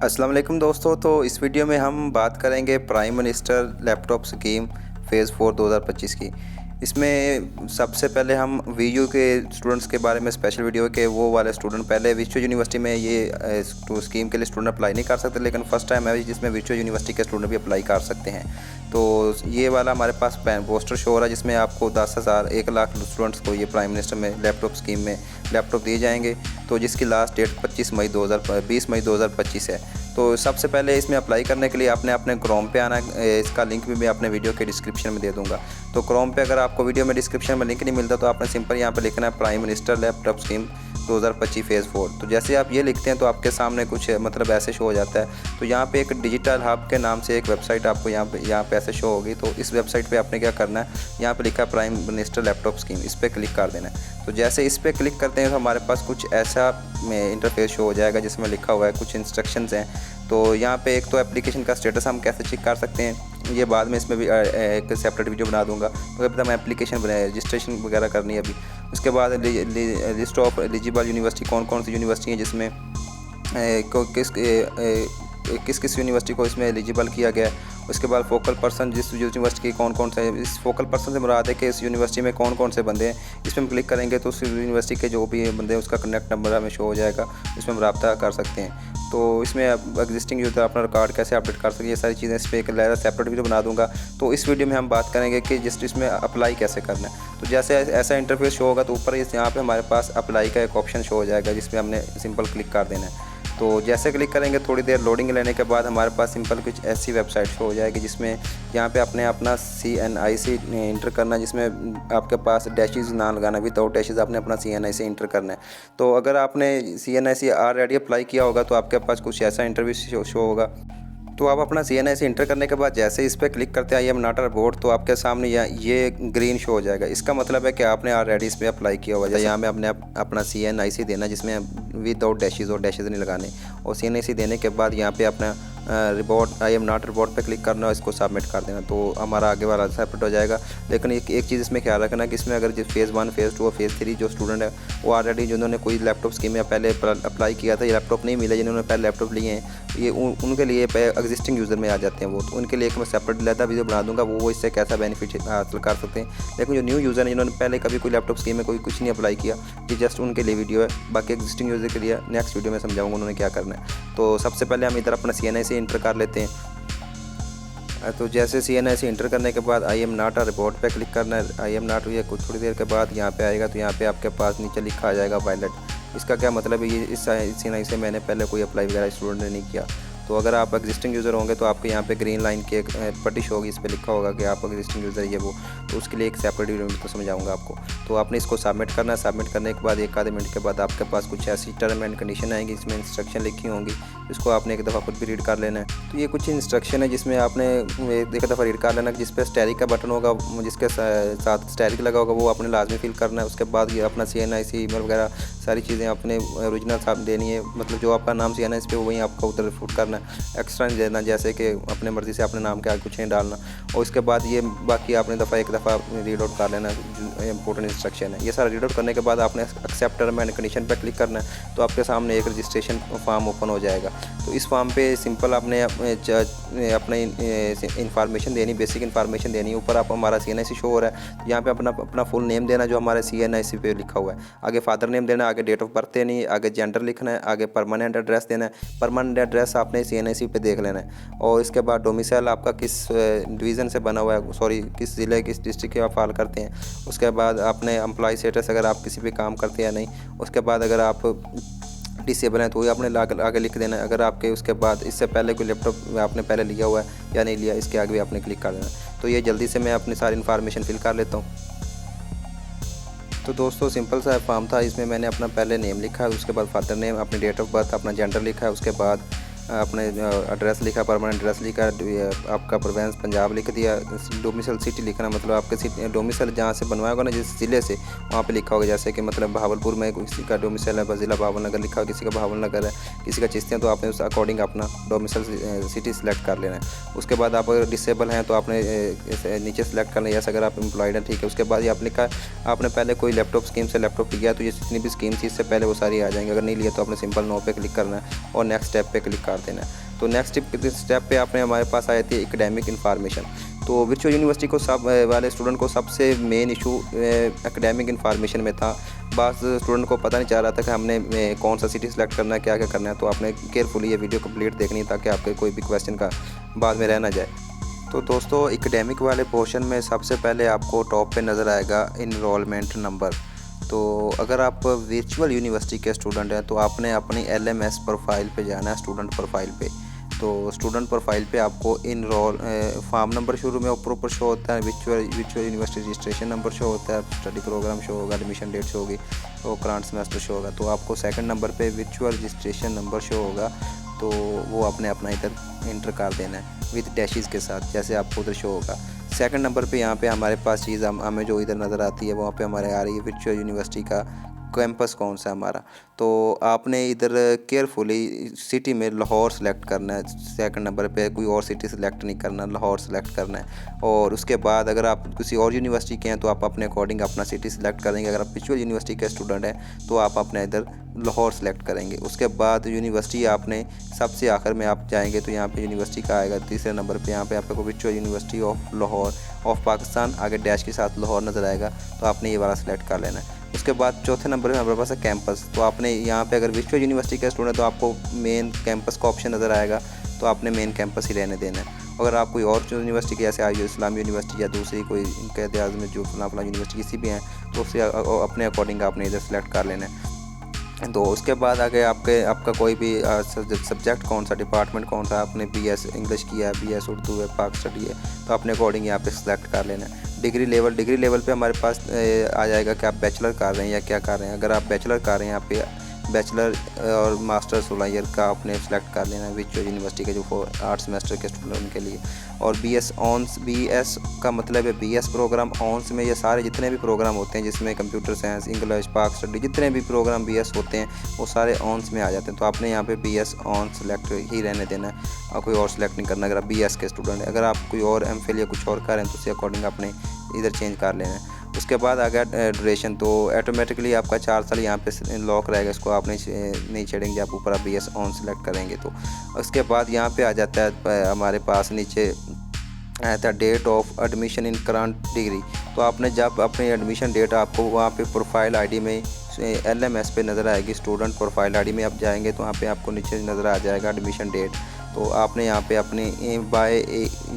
अस्सलाम वालेकुम दोस्तों। तो इस वीडियो में हम बात करेंगे prime minister laptop scheme phase 4 2025 की। इसमें सबसे पहले हम वीयू के स्टूडेंट्स के बारे में स्पेशल वीडियो के वो वाले स्टूडेंट पहले विर्चुअल यूनिवर्सिटी में ये स्कीम के लिए स्टूडेंट अप्लाई नहीं कर सकते, लेकिन फ़र्स्ट टाइम है जिसमें विर्चुअल यूनिवर्सिटी के स्टूडेंट भी अप्लाई कर सकते हैं। तो ये वाला हमारे पास पोस्टर शो हो रहा है जिसमें आपको 10,000 1,00,000 स्टूडेंट्स को ये प्राइम मिनिस्टर में लैपटॉप स्कीम में लैपटॉप दिए जाएंगे। तो जिसकी लास्ट डेट 20 मई 2025 है। तो सबसे पहले इसमें अप्लाई करने के लिए आपने अपने क्रोम पे आना है। इसका लिंक भी मैं अपने वीडियो के डिस्क्रिप्शन में दे दूंगा। तो क्रोम पे अगर आपको वीडियो में डिस्क्रिप्शन में लिंक नहीं मिलता तो आपने सिंपल यहाँ पे लिखना है prime minister laptop scheme 2025 phase 4। तो जैसे आप ये लिखते हैं तो आपके सामने कुछ मतलब ऐसे शो हो जाता है। तो यहाँ पे एक डिजिटल हब के नाम से एक वेबसाइट आपको यहाँ पे ऐसे शो होगी। तो इस वेबसाइट पे आपने क्या करना है, यहाँ पे लिखा है प्राइम मिनिस्टर लैपटॉप स्कीम, इस पर क्लिक कर देना है। तो जैसे इस पर क्लिक करते हैं तो हमारे पास कुछ ऐसा इंटरफेस शो हो जाएगा जिसमें लिखा हुआ है कुछ इंस्ट्रक्शंस हैं। तो यहाँ पे एक तो एप्लीकेशन का स्टेटस हम कैसे चेक कर सकते हैं, ये बाद में इसमें भी एक सेपरेट वीडियो बना दूंगा। तो अभी हम एप्लीकेशन बनाए, रजिस्ट्रेशन वगैरह करनी है अभी। उसके बाद लिस्ट ऑफ एलिजिबल यूनिवर्सिटी, कौन कौन सी यूनिवर्सिटी हैं जिसमें किस किस यूनिवर्सिटी को इसमें एलिजिबल किया गया है। उसके बाद फोकल पर्सन, जिस यूनिवर्सिटी के कौन कौन से, इस फोकल पर्सन से मुराद है कि इस यूनिवर्सिटी में कौन कौन से बंदे हैं। इसमें हम क्लिक करेंगे तो उस यूनिवर्सिटी के जो भी बंदे हैं उसका कनेक्ट नंबर हमें शो हो जाएगा, इसमें हम रब्ता कर सकते हैं। तो इसमें एग्जिस्टिंग यूज़र अपना रिकॉर्ड कैसे अपडेट कर सकते हैं, ये सारी चीज़ें इस पर एक लहरा सेपरेट वीडियो बना दूंगा। तो इस वीडियो में हम बात करेंगे कि जिस इसमें अप्लाई कैसे करना है। तो जैसे ऐसा इंटरफेस शो होगा तो ऊपर यहाँ पे हमारे पास अप्लाई का एक ऑप्शन शो हो जाएगा जिसमें हमने सिंपल क्लिक कर देना है। तो जैसे क्लिक करेंगे थोड़ी देर लोडिंग लेने के बाद हमारे पास सिंपल कुछ ऐसी वेबसाइट शो हो जाएगी जिसमें यहाँ पे आपने अपना CNIC इंटर करना है, जिसमें आपके पास डैशेज़ ना लगाना, विदाउट डैशेज़ आपने अपना CNIC इंटर करना है। तो अगर आपने CNIC ऑलरेडी अप्लाई किया होगा तो आपके पास कुछ ऐसा इंटरव्यू शो होगा। तो आप अपना CNIC इंटर करने के बाद जैसे इस पर क्लिक करते हैं I am not a robot, तो आपके सामने ये ग्रीन शो हो जाएगा। इसका मतलब है कि आपने ऑलरेडी इस पर अप्लाई किया हुआ है। यहाँ में आपने अपना CNIC देना जिसमें विदाउट डैशेज़ और डैशेज़ नहीं लगाने, और CNIC देने के बाद यहाँ पे अपना report I am not report पे क्लिक करना और इसको सबमिट कर देना। तो हमारा आगे वाला सबमिट हो जाएगा। लेकिन एक चीज़ इसमें ख्याल रखना कि इसमें अगर जो फ़ेज़ 1 फ़ेज़ 2 और फ़ेज़ 3 जो स्टूडेंट है वो ऑलरेडी जिन्होंने कोई लैपटॉप स्कीम में पहले अप्लाई किया था, ये लैपटॉप नहीं मिला, जिन्होंने पहले लैपटॉप लिए हैं ये उनके लिए एग्जिस्टिंग यूज़र में आ जाते हैं वो। तो उनके लिए एक मैं सेपरेट लेता वीडियो बना दूंगा, वो इससे कैसा बेनिफिट हासिल कर सकते हैं। लेकिन जो न्यू यूज़र हैं जिन्होंने पहले कभी कोई लैपटॉप स्कीम में कोई कुछ नहीं अप्लाई किया, ये जस्ट उनके लिए वीडियो है। बाकी एग्जिस्टिंग यूज़र के लिए नेक्स्ट वीडियो में समझाऊंगा उन्होंने क्या करना है। तो सबसे पहले हम इधर अपना CNIC इंटर कर लेते हैं। तो जैसे CNIC इंटर करने के बाद I am not a report पे क्लिक करना है। आई एम नॉट हुई है, कुछ थोड़ी देर के बाद यहाँ पे आएगा। तो यहाँ पे आपके पास नीचे लिखा आ जाएगा वायलेट। इसका क्या मतलब है, ये इस CNIC से मैंने पहले कोई अप्लाई वगैरह स्टूडेंट ने नहीं किया। तो अगर आप एग्जिस्टिंग यूज़र होंगे तो आपके यहाँ पे ग्रीन लाइन की एक पट्टी शो होगी, इस पर लिखा होगा कि आप एग्जिस्टिंग यूज़र ये वो। तो उसके लिए एक सेपरेट वीडियो में तो समझाऊंगा आपको। तो आपने इसको सबमिट करना है। सबमिट करने के बाद एक आधे मिनट के बाद आपके पास कुछ ऐसी टर्म एंड कंडीशन आएंगी, इसमें इंस्ट्रक्शन लिखी होंगी, इसको आपने एक दफ़ा खुद भी रीड कर लेना है। तो ये कुछ इंस्ट्रक्शन है जिसमें आपने एक दफ़ा रीड कर लेना है। जिस पर स्टैरिक का बटन होगा, जिसके साथ स्टैरिक लगा होगा, वो आपने लाजमी फिल करना है। उसके बाद ये अपना CNIC ईमेल वगैरह सारी चीज़ें अपने ओरिजिनल साथ देनी है, मतलब जो आपका नाम CNIC पे वही आपका उधर फुट करना है, एक्स्ट्रा नहीं देना, जैसे कि अपने मर्ज़ी से अपने नाम के आगे कुछ नहीं डालना। और इसके बाद ये बाकी आपने एक दफ़ा रीड आउट कर लेना, इंपॉर्टेंट इंस्ट्रक्शन है। ये सारा रीड आउट करने के बाद आपने एक्सेप्ट टर्म एंड कंडीशन पर क्लिक करना है। तो आपके सामने एक रजिस्ट्रेशन फॉर्म ओपन हो जाएगा। तो इस फॉर्म पे सिंपल आपने अपने इंफॉर्मेशन देनी, बेसिक इंफॉर्मेशन देनी। ऊपर आप हमारा CNIC शो हो रहा है, तो यहाँ पे अपना फुल नेम देना जो हमारे CNIC पे लिखा हुआ है। आगे फादर नेम देना, आगे डेट ऑफ बर्थ देनी है, आगे जेंडर लिखना है, आगे परमानेंट एड्रेस देना है। परमानेंट एड्रेस आपने CNIC पे देख लेना है। और इसके बाद डोमिसाइल आपका किस डिवीज़न से बना हुआ है, सॉरी किस ज़िले किस डिस्ट्रिक्ट के आप फाल करते हैं। उसके बाद आपने एम्प्लॉय स्टेटस, अगर आप किसी पे काम करते हैं या नहीं। उसके बाद अगर आप डिसेबल हैं तो वही आपने आगे लिख देना है। अगर आपके उसके बाद इससे पहले कोई लैपटॉप आपने पहले लिया हुआ है या नहीं लिया, इसके आगे भी आपने क्लिक कर देना। तो ये जल्दी से मैं अपनी सारी इन्फॉर्मेशन फिल कर लेता हूँ। तो दोस्तों सिंपल सा फॉर्म था, इसमें मैंने अपना पहले नेम लिखा है, उसके बाद फादर नेम, अपनी डेट ऑफ बर्थ, अपना जेंडर लिखा है, उसके बाद अपने एड्रेस लिखा, परमानेंट एड्रेस लिखा, आपका प्रोवेंस पंजाब लिख दिया, डोमिसाइल सिटी लिखना, मतलब आपके डोमिसाइल जहाँ से बनवाया होगा ना जिस ज़िले से, वहाँ पे लिखा होगा। जैसे कि मतलब भावलपुर में किसी का डोमिसाइल है, ज़िला भावलनगर लिखा होगा, किसी का भावलनगर है, किसी का चिश्तियाँ, तो आपने उस अकॉर्डिंग अपना डोमिसाइल सिटी सेलेक्ट कर लेना है। उसके बाद आप अगर डिसेबल हैं तो आपने नीचे सेलेक्ट करना है, अगर आप एम्प्लॉयड हैं, ठीक है। उसके बाद ये आपने कहा आपने पहले कोई लैपटॉप स्कीम से लैपटॉप लिया तो ये जितनी भी स्कीम थी इससे पहले वो सारी आ जाएंगी। अगर नहीं लिया तो आपने सिंपल नो पे क्लिक करना है और नेक्स्ट स्टेप पे क्लिक कर कर देना है। तो नेक्स्ट स्टेप पे आपने हमारे पास आ जाती है एकेडमिक इन्फॉर्मेशन। तो वर्चुअल यूनिवर्सिटी को सब वाले स्टूडेंट को सबसे मेन इशू एकेडमिक इन्फॉर्मेशन में था। बस स्टूडेंट को पता नहीं चल रहा था कि हमने कौन सा सिटी सेलेक्ट करना है, क्या क्या करना है। तो आपने केयरफुली ये वीडियो कंप्लीट देखनी है ताकि आपके कोई भी क्वेश्चन का बाद में रह ना जाए। तो दोस्तों एकेडमिक वाले पोर्शन में सबसे पहले आपको टॉप पे नज़र आएगा इनरोलमेंट नंबर। तो अगर आप वर्चुअल यूनिवर्सिटी के स्टूडेंट हैं तो आपने अपनी LMS प्रोफाइल पे जाना है, स्टूडेंट प्रोफाइल पे। तो स्टूडेंट प्रोफाइल पे आपको इनरोल फॉर्म नंबर शुरू में ऊपर शो होता है, virtual university registration number show होता है, स्टडी प्रोग्राम शो होगा, एडमिशन डेट शो होगी, तो करंट सेमेस्टर शो होगा। तो आपको सेकंड नंबर पे वर्चुअल रजिस्ट्रेशन नंबर शो होगा, तो वो आपने अपना इधर इंटर कर देना है विद डैशेस के साथ, जैसे आपको उधर शो होगा। सेकंड नंबर पे यहाँ पे हमारे पास चीज़ हमें जो इधर नज़र आती है वहाँ पे हमारे आ रही है वर्चुअल यूनिवर्सिटी का कैंपस कौन सा हमारा। तो आपने इधर केयरफुली सिटी में लाहौर सेलेक्ट करना है। सेकंड नंबर पे कोई और सिटी सेलेक्ट नहीं करना, लाहौर सेलेक्ट करना है। और उसके बाद अगर आप किसी और यूनिवर्सिटी के हैं तो आप अपने अकॉर्डिंग अपना सिटी सेलेक्ट करेंगे। अगर आप वर्चुअल यूनिवर्सिटी के स्टूडेंट हैं तो आप अपने इधर लाहौर सेलेक्ट करेंगे। उसके बाद यूनिवर्सिटी आपने सबसे आखिर में आप जाएंगे तो यहाँ पे यूनिवर्सिटी का आएगा तीसरे नंबर पे। यहाँ पे आपको virtual university of Lahore of Pakistan, आगे डैश के साथ लाहौर नज़र आएगा, तो आपने ये वाला सेलेक्ट कर लेना है। उसके बाद चौथे नंबर पे हमारे पास है कैंपस। तो आपने यहाँ पे अगर वर्चुअल यूनिवर्सिटी का स्टूडेंट है तो आपको मेन कैंपस का ऑप्शन नज़र आएगा, तो आपने मेन कैंपस ही रहने देना है। अगर आप कोई और यूनिवर्सिटी के जैसे आई इस्लाम यूनिवर्सिटी या दूसरी कोई इनके में जो फला यूनिवर्सिटी किसी भी हैं तो उससे अपने अकॉर्डिंग आपने इधर सेलेक्ट कर लेना है। तो उसके बाद आगे आपका कोई भी सब्जेक्ट कौन सा, डिपार्टमेंट कौन सा, आपने BS इंग्लिश किया है, BS उर्दू है, पाक स्टडी है, तो अपने अकॉर्डिंग यहाँ पे सेलेक्ट कर लेना है। डिग्री लेवल पे हमारे पास आ जाएगा कि आप बैचलर कर रहे हैं या क्या कर रहे हैं। अगर आप बैचलर कर रहे हैं यहाँ पे बैचलर और मास्टर 16 ईयर का आपने सेलेक्ट कर लेना है वर्चुअल यूनिवर्सिटी के जो 8 सेमेस्टर के स्टूडेंट के लिए। और BS का मतलब है BS प्रोग्राम ऑन्स में ये सारे जितने भी प्रोग्राम होते हैं जिसमें कंप्यूटर साइंस, इंग्लिश, पाक स्टडी, जितने भी प्रोग्राम BS होते हैं वो सारे ऑन्स में आ जाते हैं। तो आपने यहाँ पे BS ऑन सेलेक्ट ही रहने देना है और कोई और सेलेक्ट नहीं करना अगर आप BS के स्टूडेंट हैं। अगर आप कोई और MPhil या कुछ और करें तो उसके अकॉर्डिंग आपने इधर चेंज कर लेना है। उसके बाद आ गया ड्यूरेशन। तो ऑटोमेटिकली आपका 4 साल यहाँ पे लॉक रहेगा, इसको आप नहीं छेड़ेंगे, आप ऊपर आप BS ऑन सेलेक्ट करेंगे। तो उसके बाद यहाँ पे आ जाता है हमारे पास नीचे आता है date of admission in current degree. तो आपने जब अपनी एडमिशन डेट आपको वहाँ पे प्रोफाइल ID में LMS पे नज़र आएगी, स्टूडेंट प्रोफाइल ID में आप जाएंगे तो वहाँ पे आपको नीचे नज़र आ जाएगा एडमिशन डेट। तो आपने यहाँ पे अपनी बाय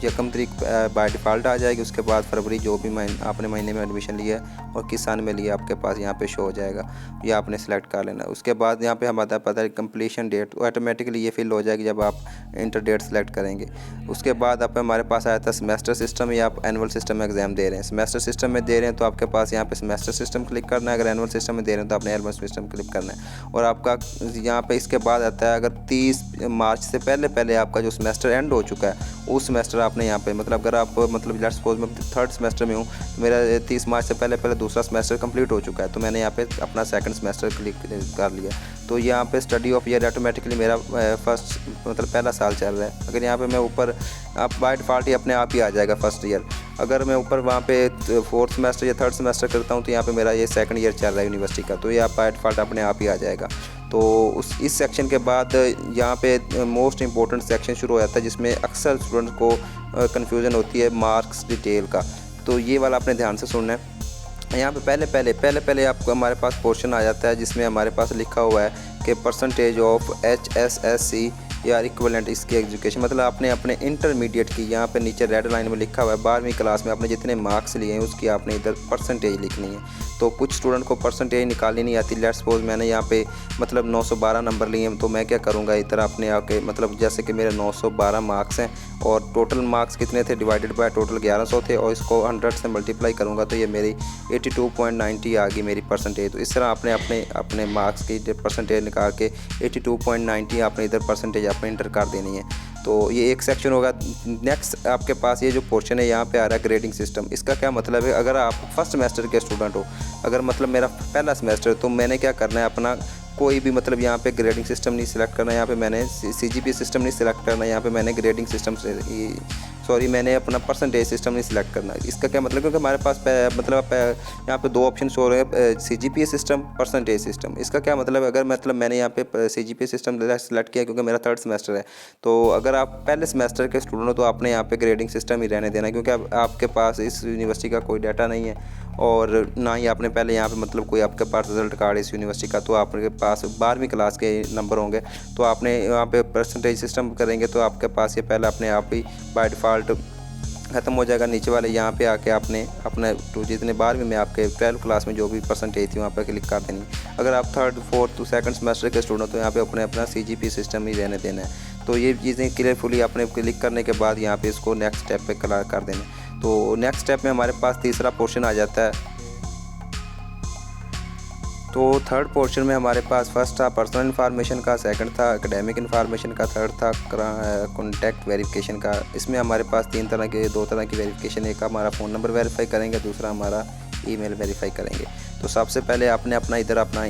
1 तारीख बाय डिफ़ॉल्ट आ जाएगी। उसके बाद फरवरी जो भी आपने महीने में एडमिशन लिया और किस साल में लिया आपके पास यहाँ पे शो हो जाएगा, ये आपने सेलेक्ट कर लेना। उसके बाद यहाँ पे हमारा पता है कंप्लीशन डेट, ऑटोमेटिकली ये फिल हो जाएगी जब आप इंटर डेट सेलेक्ट करेंगे। उसके बाद आप हमारे पास आया था सेमेस्टर सिस्टम या आप एनुअल सिस्टम में एग्जाम दे रहे हैं। सेमेस्टर सिस्टम में दे रहे हैं तो आपके पास यहाँ पे सेमेस्टर सिस्टम क्लिक करना है, अगर एनुअल सिस्टम में दे रहे हैं तो आपने एनुअल सिस्टम क्लिक करना है। और आपका यहाँ पे इसके बाद आता है अगर 30 मार्च से पहले आपका जो सेमेस्टर एंड हो चुका है उस सेमेस्टर आपने यहाँ पे मतलब अगर आप लेट्स सपोज मैं 3rd सेमेस्टर में हूँ तो मेरा 30 मार्च से पहले दूसरा सेमेस्टर कंप्लीट हो चुका है, तो मैंने यहाँ पे अपना 2nd सेमेस्टर क्लिक कर लिया। तो यहाँ पे स्टडी ऑफ ईयर ऑटोमेटिकली मेरा पहला साल चल रहा है। अगर यहाँ पे मैं ऊपर आप बाय डिफ़ॉल्ट ही अपने आप ही आ जाएगा फर्स्ट ईयर। अगर मैं ऊपर वहाँ पे 4th सेमेस्टर या 3rd सेमेस्टर करता हूँ तो यहाँ पे मेरा ये 2nd ईयर चल रहा है यूनिवर्सिटी का, तो ये आप बाय डिफ़ॉल्ट अपने आप ही आ जाएगा। तो इस सेक्शन के बाद यहाँ पे मोस्ट इंपॉर्टेंट सेक्शन शुरू हो जाता है जिसमें अक्सर स्टूडेंट को कन्फ्यूज़न होती है मार्क्स डिटेल का। तो ये वाला आपने ध्यान से सुनना है। यहाँ पे पहले आपको हमारे पास पोर्शन आ जाता है जिसमें हमारे पास लिखा हुआ है कि परसेंटेज ऑफ HSSC या इक्विवेलेंट इसकी एजुकेशन, मतलब आपने अपने इंटरमीडिएट की यहाँ पे नीचे रेड लाइन में लिखा हुआ है 12वीं क्लास में आपने जितने मार्क्स लिए हैं उसकी आपने इधर परसेंटेज लिखनी है। तो कुछ स्टूडेंट को परसेंटेज निकालनी नहीं आती। लेट्स सपोज मैंने यहाँ पे 912 नंबर लिए हैं, तो मैं क्या करूँगा इधर अपने आके जैसे कि मेरे 912 मार्क्स हैं और टोटल मार्क्स कितने थे डिवाइडेड बाय टोटल 1100 थे और इसको 100 से मल्टीप्लाई करूँगा तो ये मेरी 82.90 आ गई मेरी परसेंटेज। तो इस तरह आपने अपने मार्क्स की परसेंटेज निकाल के 82.90 आपने इधर परसेंटेज आपने इंटर कर देनी है। तो ये एक सेक्शन होगा। नेक्स्ट आपके पास ये जो पोर्शन है यहाँ पे आ रहा है ग्रेडिंग सिस्टम। इसका क्या मतलब है, अगर आप फर्स्ट सेमेस्टर के स्टूडेंट हो, अगर मेरा पहला सेमेस्टर, तो मैंने क्या करना है अपना कोई भी यहाँ पे ग्रेडिंग सिस्टम नहीं सिलेक्ट करना, यहाँ पे मैंने CGP सिस्टम नहीं सिलेक्ट करना, यहाँ पे मैंने ग्रेडिंग सिस्टम से सॉरी मैंने अपना परसेंटेज सिस्टम नहीं सिलेक्ट करना। इसका क्या मतलब, क्योंकि हमारे पास मतलब यहाँ पे 2 ऑप्शन हो रहे हैं, CGPA सिस्टम, परसेंटेज सिस्टम। इसका क्या मतलब, अगर मतलब मैंने यहाँ पे CGPA सिस्टम सेलेक्ट किया क्योंकि मेरा 3rd सेमेस्टर है, तो अगर आप पहले सेमेस्टर के स्टूडेंट हो तो आपने यहाँ पे ग्रेडिंग सिस्टम ही रहने देना है, क्योंकि अब आपके पास इस यूनिवर्सिटी का कोई डाटा नहीं है और ना ही आपने पहले यहाँ पे मतलब कोई आपके पास रिजल्ट कार्ड इस यूनिवर्सिटी का, तो आपके पास 12वीं क्लास के नंबर होंगे। तो आपने यहाँ पे परसेंटेज सिस्टम करेंगे तो आपके पास ये पहले अपने आप ही बाय डिफ़ॉल्ट ख़त्म हो जाएगा। नीचे वाले यहाँ पे आके आपने अपना जितने 12वीं में आपके 12th क्लास में जो भी परसेंटेज थी वहाँ पे क्लिक कर देनी। अगर आप 3rd 4th 2nd सेमेस्टर के स्टूडेंट हो तो यहाँ पे अपना CGPA सिस्टम ही रहने देना है। तो ये चीज़ें क्लियरफुली आपने क्लिक करने के बाद यहाँ पे इसको नेक्स्ट स्टेप पे कर देना। तो नेक्स्ट स्टेप में हमारे पास तीसरा पोर्शन आ जाता है। तो 3rd पोर्शन में हमारे पास फर्स्ट था पर्सनल इन्फॉर्मेशन का, 2nd था एकेडमिक इन्फॉर्मेशन का, 3rd था कॉन्टैक्ट वेरिफिकेशन का। इसमें हमारे पास 2 तरह की वेरिफिकेशन, एक हमारा फ़ोन नंबर वेरीफाई करेंगे, दूसरा हमारा ईमेल वेरीफाई करेंगे। तो सबसे पहले आपने अपना इधर अपना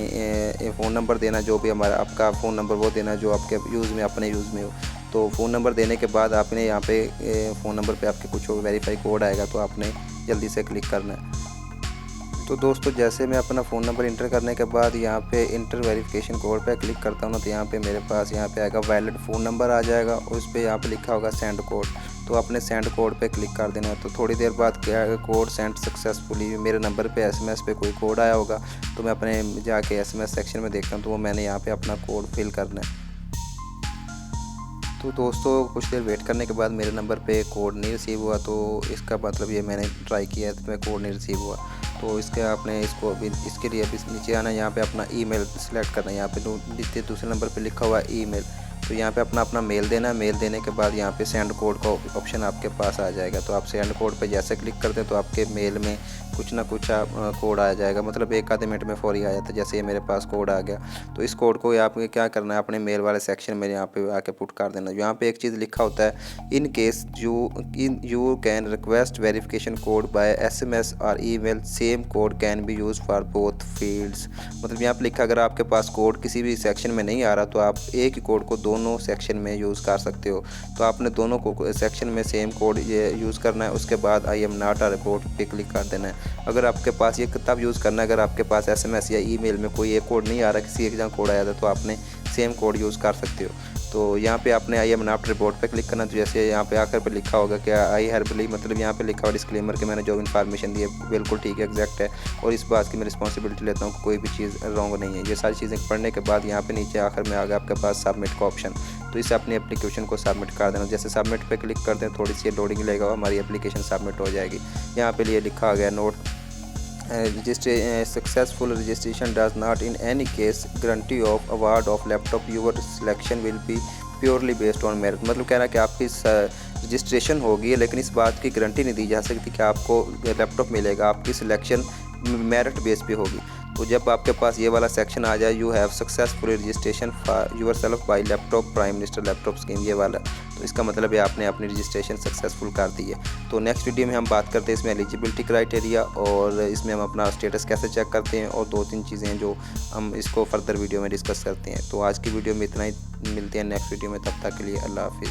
फ़ोन नंबर देना, जो भी हमारा आपका फ़ोन नंबर वो देना जो आपके यूज़ में अपने यूज़ में हो। तो फ़ोन नंबर देने के बाद आपने यहाँ पे फ़ोन नंबर पे आपके कुछ वेरीफाई कोड आएगा, तो आपने जल्दी से क्लिक करना है। तो दोस्तों जैसे मैं अपना फ़ोन नंबर इंटर करने के बाद यहाँ पे इंटर वेरिफिकेशन कोड पे क्लिक करता हूँ ना, तो यहाँ पे मेरे पास यहाँ पे आएगा वैलिड फ़ोन नंबर आ जाएगा और उस पर यहाँ पे लिखा होगा सेंड कोड। तो आपने सेंड कोड पे क्लिक कर देना है। तो थोड़ी देर बाद क्या है, कोड सेंड सक्सेसफुली, मेरे नंबर पे SMS पे कोई कोड आया होगा। तो मैं अपने जाके SMS सेक्शन में देखता हूँ, तो वो मैंने यहाँ पर अपना कोड फिल करना है। तो दोस्तों कुछ देर वेट करने के बाद मेरे नंबर पे कोड नहीं रिसीव हुआ, तो इसका मतलब ये मैंने ट्राई किया तो मैं कोड नहीं रिसीव हुआ। तो इसके आपने इसको अभी इसके लिए अभी नीचे आना, यहाँ पे अपना ईमेल सेलेक्ट करना है। यहाँ पे दूसरे नंबर पे लिखा हुआ है ईमेल, तो यहाँ पे अपना मेल देना है। मेल देने के बाद यहाँ पे सेंड कोड का ऑप्शन आपके पास आ जाएगा। तो आप सेंड कोड पे जैसे क्लिक करते हैं तो आपके मेल में कुछ ना कुछ कोड आ जाएगा, मतलब 1 आधे मिनट में फौरी आ जाता है। जैसे ये मेरे पास कोड आ गया, तो इस कोड को आपको क्या करना है, अपने मेल वाले सेक्शन में यहाँ पे आके पुट कर देना। यहाँ पे एक चीज़ लिखा होता है, in case you can request verification code by SMS और email, same code can be use for both fields. मतलब यहाँ पे लिखा अगर आपके पास कोड किसी भी सेक्शन में नहीं आ रहा तो आप एक ही कोड को दोनों सेक्शन में यूज़ कर सकते हो। तो आपने दोनों को सेक्शन में सेम कोड ये यूज़ करना है। उसके बाद I am not a report पे क्लिक कर देना है। अगर आपके पास ये तब यूज़ करना है अगर आपके पास SMS या ईमेल में कोई एक कोड नहीं आ रहा, किसी एक जगह कोड आया था, तो आपने सेम कोड यूज़ कर सकते हो। तो यहाँ पे आपने आई एम नॉट रिपोर्ट पे क्लिक करना। तो जैसे यहाँ पे आकर पे लिखा होगा कि आई हर्बली, मतलब यहाँ पे लिखा हुआ डिस्क्लेमर कि मैंने जो इन्फॉर्मेशन दी है बिल्कुल ठीक है, एग्जैक्ट है, और इस बात की मैं रिस्पॉन्सिबिलिटी लेता हूँ कि कोई भी चीज़ रॉन्ग नहीं है। ये सारी चीज़ें पढ़ने के बाद यहाँ पे नीचे आखिर में आ गया आपके पास सबमिट का ऑप्शन। तो इसे अपनी एप्लीकेशन को सबमिट कर देना। जैसे सबमिट पे क्लिक कर दें, थोड़ी सी लोडिंग लेगा, हमारी एप्लीकेशन सबमिट हो जाएगी। यहाँ पे लिए लिखा गया note successful registration does not in any case guarantee of award of laptop, your selection will be purely based on merit. मतलब कह रहा है कि आपकी रजिस्ट्रेशन होगी लेकिन इस बात की गारंटी नहीं दी जा सकती कि आपको लैपटॉप मिलेगा, आपकी सिलेक्शन मेरिट बेस पे होगी। तो जब आपके पास ये वाला सेक्शन आ जाए, you have successfully registration for yourself by laptop prime minister laptop scheme, ये वाला, तो इसका मतलब है आपने अपनी रजिस्ट्रेशन सक्सेसफुल कर दी है। तो नेक्स्ट वीडियो में हम बात करते हैं इसमें एलिजिबिलिटी क्राइटेरिया और इसमें हम अपना स्टेटस कैसे चेक करते हैं, और 2-3 चीज़ें जो हम इसको फर्दर वीडियो में डिस्कस करते हैं। तो आज की वीडियो में इतना ही, मिलते हैं नेक्स्ट वीडियो में, तब तक के लिए अल्लाह हाफिज़।